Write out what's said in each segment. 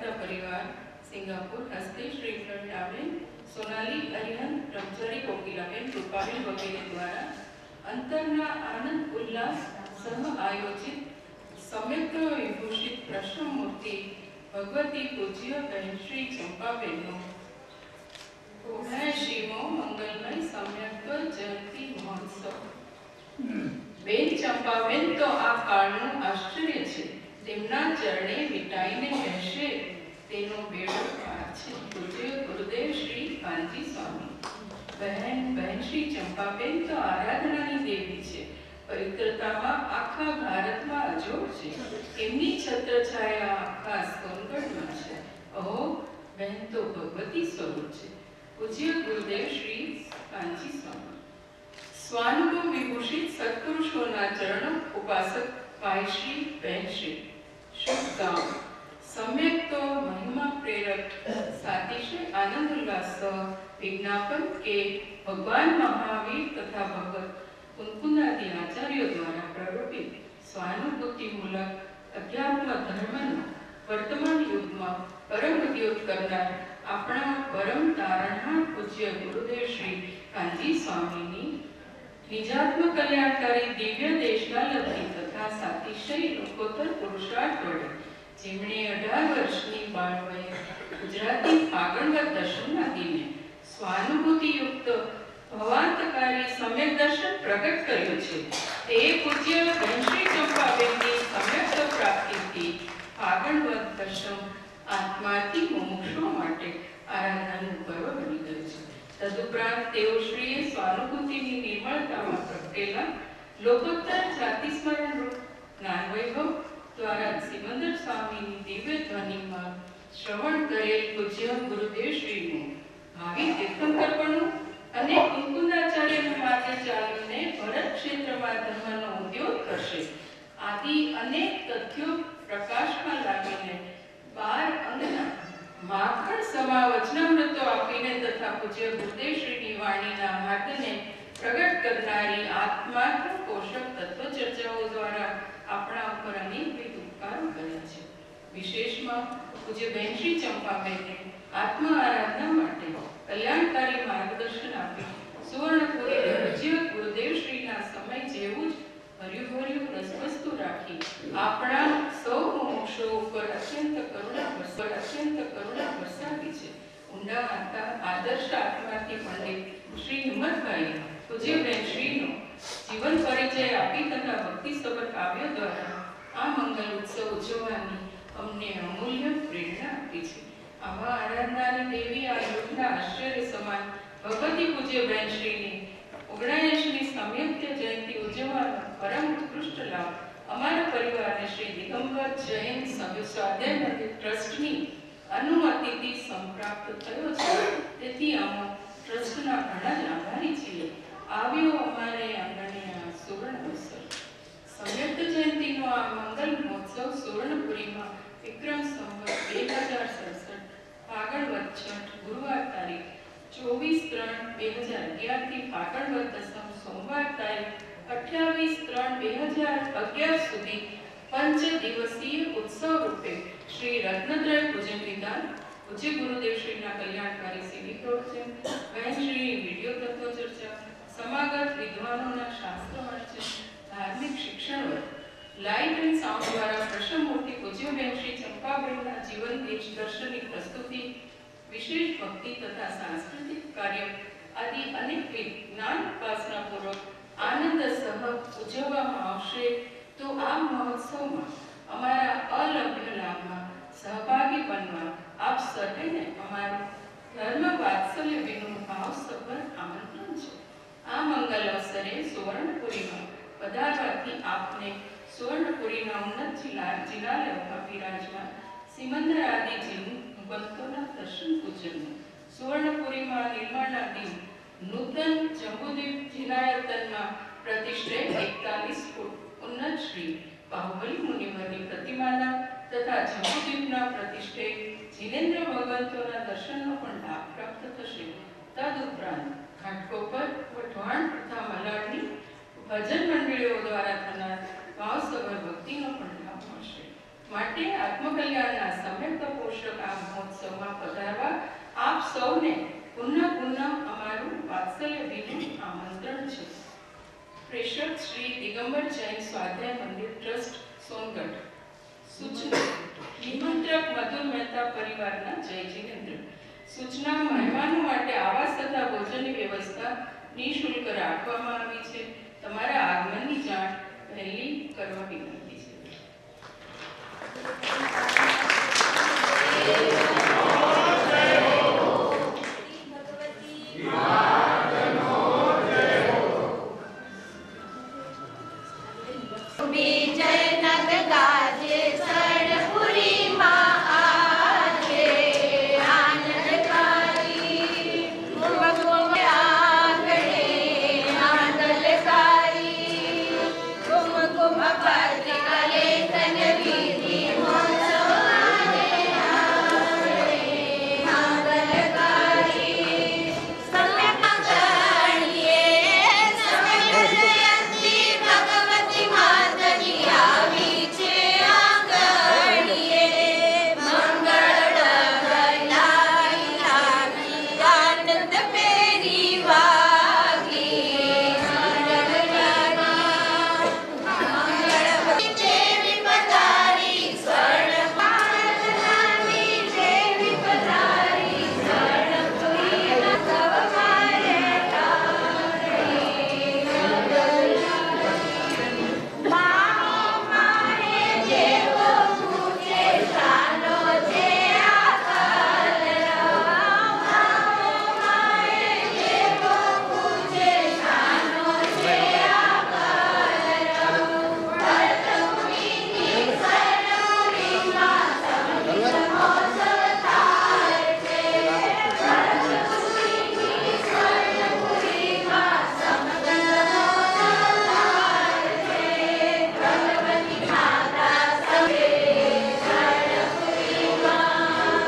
માતા પરિવાર સિંગાપુર હસ્તે શ્રી પ્રવીણાબેન, સોનાલી અરિહંત, બ્રહ્મચારી કોકિલાબેન, રૂપાબેન વગેરે દ્વારા અંતરના આનંદ ઉલ્લાસ સહ આયોજિત સમ્યક વિભૂષિત પ્રશ્નમૂર્તિ ભગવતી પૂજ્ય બહેન શ્રી ચંપાબેનનો 79મો મંગલમય સમ્યક જયંતિ મહોત્સવ. બેન ચંપાબેન તો આ કાળનું આશ્ચર્ય છે. તેમના ચરણે વિટાઈને રહેશે તેનો બેડો પાર છે. પૂજ્ય ગુરુદેવ શ્રી કાનજી સ્વામી. બહેન શ્રી ચંપાબેન તો આરાધનાની દેવી છે. પવિત્રતામાં આખા ભારતમાં અજોડ છે. એમની છત્રછાયા આખા સોનગઢમાં છે. અહો, બહેન તો ભગવતી સ્વરૂપ છે. પૂજ્ય ગુરુદેવ શ્રી કાનજી સ્વામી. સ્વાનુભવ વિભૂષિત સત્પુરુષોના ચરણ ઉપાસક ભાઈશ્રી બહેનશ્રી. શુભ ગામ સમ્યક તો મહિમા પ્રેરક સાતિશય આનંદ ઉલ્લાસ વિજ્ઞાપન કે ભગવાન મહાવીર તથા ભગત કુંકુંદાદી આચાર્યો દ્વારા પ્રરૂપિત સ્વાનુભૂતિમૂલક અધ્યાત્મ ધર્મનો વર્તમાન યુગમાં પરમ ઉદ્યોગ કરનાર આપણા પરમ તારણહાર પૂજ્ય ગુરુદેવ શ્રી કાનજી સ્વામીની નિજાત્મ કલ્યાણકારી દિવ્ય દેશકાલથી તથા સાતિશય લોકોત્તર પુરુષાર્થ વડે જેમણે 18 વર્ષની બાળવયે ગુજરાતી ફાગણવદ દર્શનના દિને સ્વાનુભૂતિયુક્ત ભવાંતકારી સમ્યક દર્શન પ્રગટ કર્યું છે તે પૂજ્ય શ્રી ચંપાબેનની સમ્યક પ્રાપ્તિથી ફાગણવદ દર્શન આત્માથી મુમુક્ષો માટે આરાધનાનું પર્વ બની ગયું છે. તદુપરાંત તેઓ શ્રીએ સ્વાનુભૂતિની નિર્મળતામાં પ્રગટેલા લોકોત્તર જાતિ સ્મરણ રૂપ જ્ઞાનવૈભવ દ્વારા સિમંદર સ્વામીની દિવ્ય ધ્વનિમાં શ્રવણ કરેલ પૂજ્ય ગુરુદેવ શ્રીનું ભાવિ તીર્થંકરપણું અને કુંકુંદાચાર્યના માર્ગે ચાલીને ભરત ક્ષેત્રમાં ધર્મનો ઉદ્યોગ કરશે આદિ અનેક તથ્યો પ્રકાશમાં લાવીને 12 અંગના માખણ સમા વચનામૃતો આપીને તથા પૂજ્ય ગુરુદેવ શ્રીની વાણીના માર્ગને પ્રગટ કરનારી આત્માર્થ પોષક તત્વ ચર્ચાઓ દ્વારા આપણા ઉપર અનેકવિધ ઉપકારો કર્યા છે. વિશેષમાં પૂજ્ય બહેન શ્રી ચંપાબેને આત્મ આરાધના માટે કલ્યાણકારી માર્ગદર્શન આપી સુવર્ણપુરી પૂજ્ય ગુરુદેવ શ્રીના સમય જેવું જ ભર્યું રસવસ્તુ રાખી આપણા સૌ મોક્ષો ઉપર અત્યંત કરુણા વરસાવી છે. ઊંડા આદર્શ આત્માથી પંડિત શ્રી હિંમતભાઈ પૂજ્ય બહેન શ્રીનો જીવન પરિચય આપી તથા ભક્તિસભર કાવ્ય દ્વારા આ મંગલ ઉત્સવ ઉજવવાની અમને અમૂલ્ય પ્રેરણા આપી છે. આવા આરાધનાની દેવી આ યુગના આશ્ચર્ય સમાન ભગવતી પૂજ્ય બહેન શ્રીની 79મી સમ્યક જયંતિ ઉજવવાનો પરમ ઉત્કૃષ્ટ લાભ અમારા પરિવારને શ્રી દિગંબર જૈન સ્વાધ્યાય મંદિર ટ્રસ્ટની અનુમતિથી સંપ્રાપ્ત થયો છે. તેથી અમે ટ્રસ્ટના ઘણા જ આભારી છીએ. આવ્યો અમારે આંગણે આ સુવર્ણ અવસર. સમ્યક જયંતિનો આ મંગલ મહોત્સવ સુવર્ણપુરીમાં વિક્રમ સંવત 2067 ફાગણવદ છઠ ગુરુવાર તારીખ 24/3/2011 થી ફાગણવદ દસમ સોમવાર તારીખ 28/3/2011 સુધી પંચ દિવસીય ઉત્સવ રૂપે શ્રી રત્નત્રય પૂજન વિધાન પૂજ્ય ગુરુદેવ શ્રીના કલ્યાણકારી સીડી પ્રવચન બહેન શ્રી વિડીયો તત્વ ચર્ચા સમાગત વિદ્વાનોના શાસ્ત્ર વાંચન ધાર્મિક શિક્ષણ લાઇટ એન્ડ સાઉન્ડ દ્વારા પ્રશ્નમૂર્તિ પૂજ્ય બહેન શ્રી ચંપાબેનના જીવન દેશ દર્શનની પ્રસ્તુતિ વિશેષ ભક્તિ તથા સાંસ્કૃતિક કાર્ય આદિ અનેકવિધ જ્ઞાન ઉપાસનાપૂર્વક આનંદ સહ ઉજવવામાં આવશે. તો આ મહોત્સવમાં અમારા અલભ્ય લાભમાં સહભાગી બનવા આપ સર્વેને અમારું ધર્મ વાત્સલ્ય વિનું ભાવસભર આમંત્રણ છે. આ મંગલ અવસરે સુવર્ણપુરીમાં પધારવાથી આપને સુવર્ણપુરીના ઉન્નત જિલ્લા વિરાજમાન સિમંદર આદિ જીવંતોના દર્શન પૂજનનું સુવર્ણપુરીમાં નિર્માણાધીન નૂતન જંબુદ્વીપ જિનાયતનમાં પ્રતિષ્ઠિત 41 ફૂટ ઉન્નત શ્રી બાહુબલી મુનિવરની પ્રતિમાના તથા જંબુદ્વીપના પ્રતિષ્ઠિત જીનેન્દ્ર ભગવંતોના દર્શનનો પણ લાભ પ્રાપ્ત થશે. તદુપરાંત ઘાટકોપર વઢવાણ તથા મલાડની ભજન મંડળીઓ દ્વારા થનાર ભાવસભર ભક્તિનો પણ લાભ મળશે. માટે આત્મકલ્યાણના સમ્યક પોષક प्रेषक श्री दिगंबर जैन स्वाध्याय मंदिर ट्रस्ट सोनगढ़। सूचना निमंत्रक मधुर मेहता परिवारना जय जिनेन्द्र। सूचना મહેમાનો માટે આવાસ તથા ભોજનની વ્યવસ્થા નિઃશુલ્ક રાખવામાં આવી છે। તમારા આગમનની જાણ વહેલી કરવા વિનંતી છે।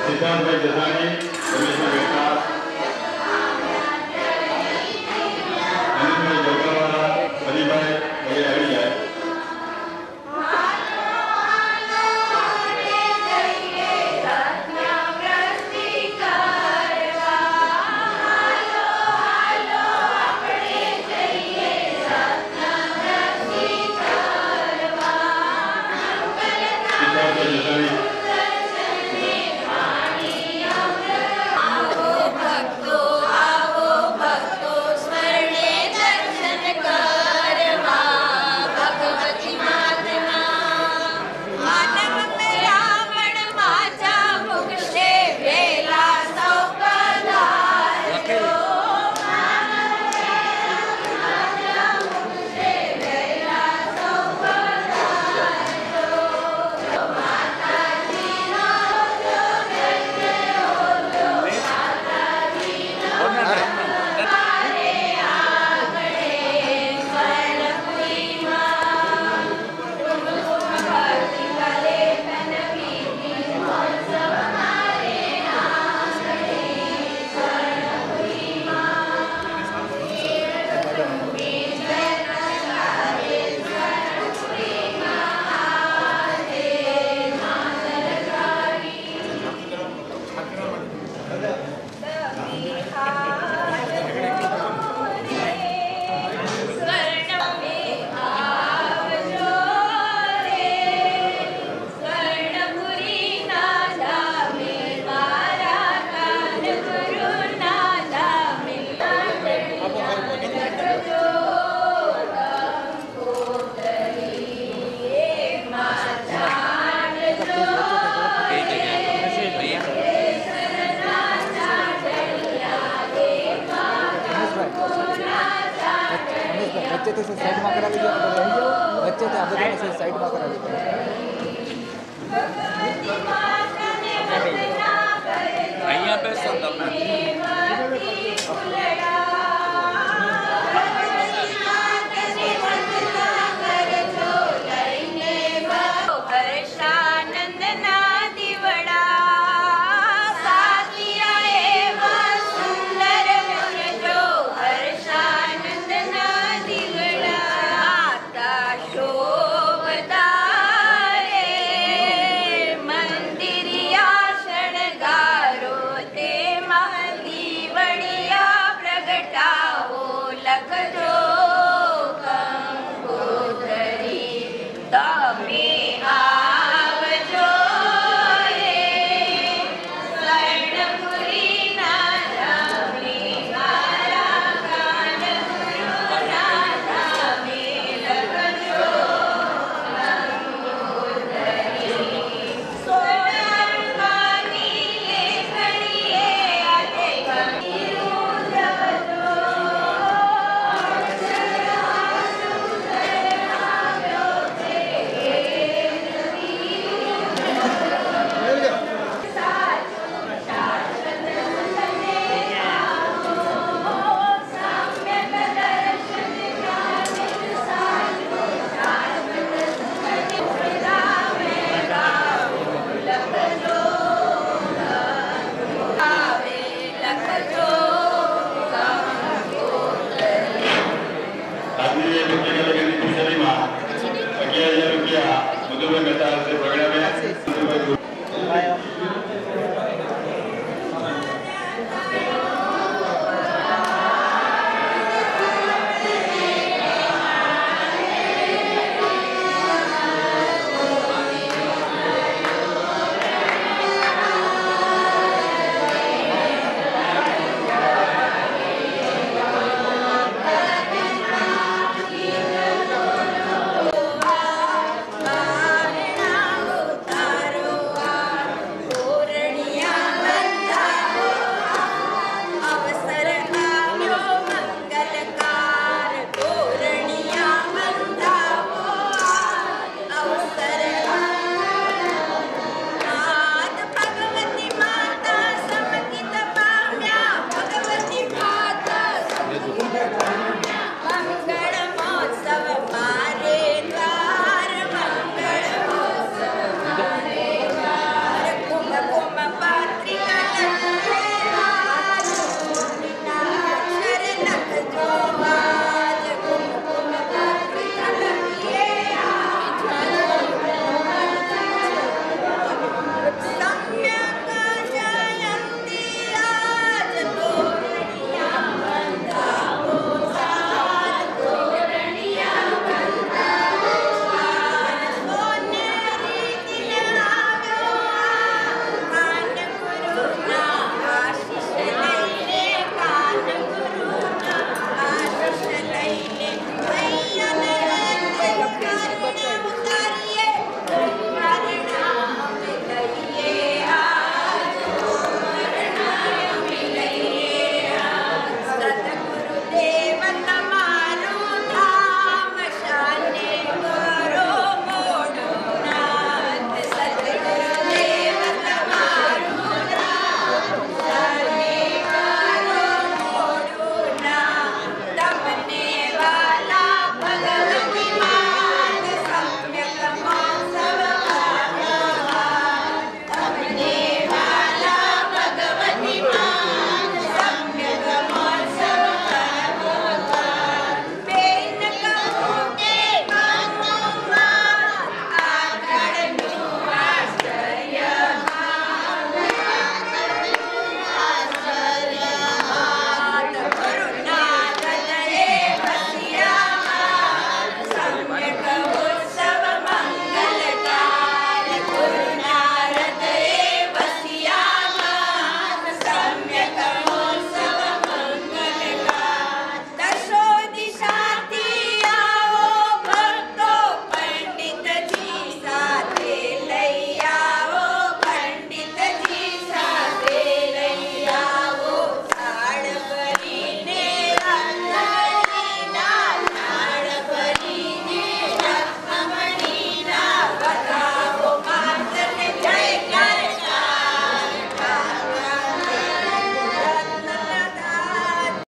सिद्धांत जसानी रमेश बेटा अनिल जोगवाला हरिभाई वगैरह આવી જાય। बच्चे से साइड में करा लीजिए, बच्चे थे आप से साइड में करा लीजिए। અહીંયા બેસો તમે।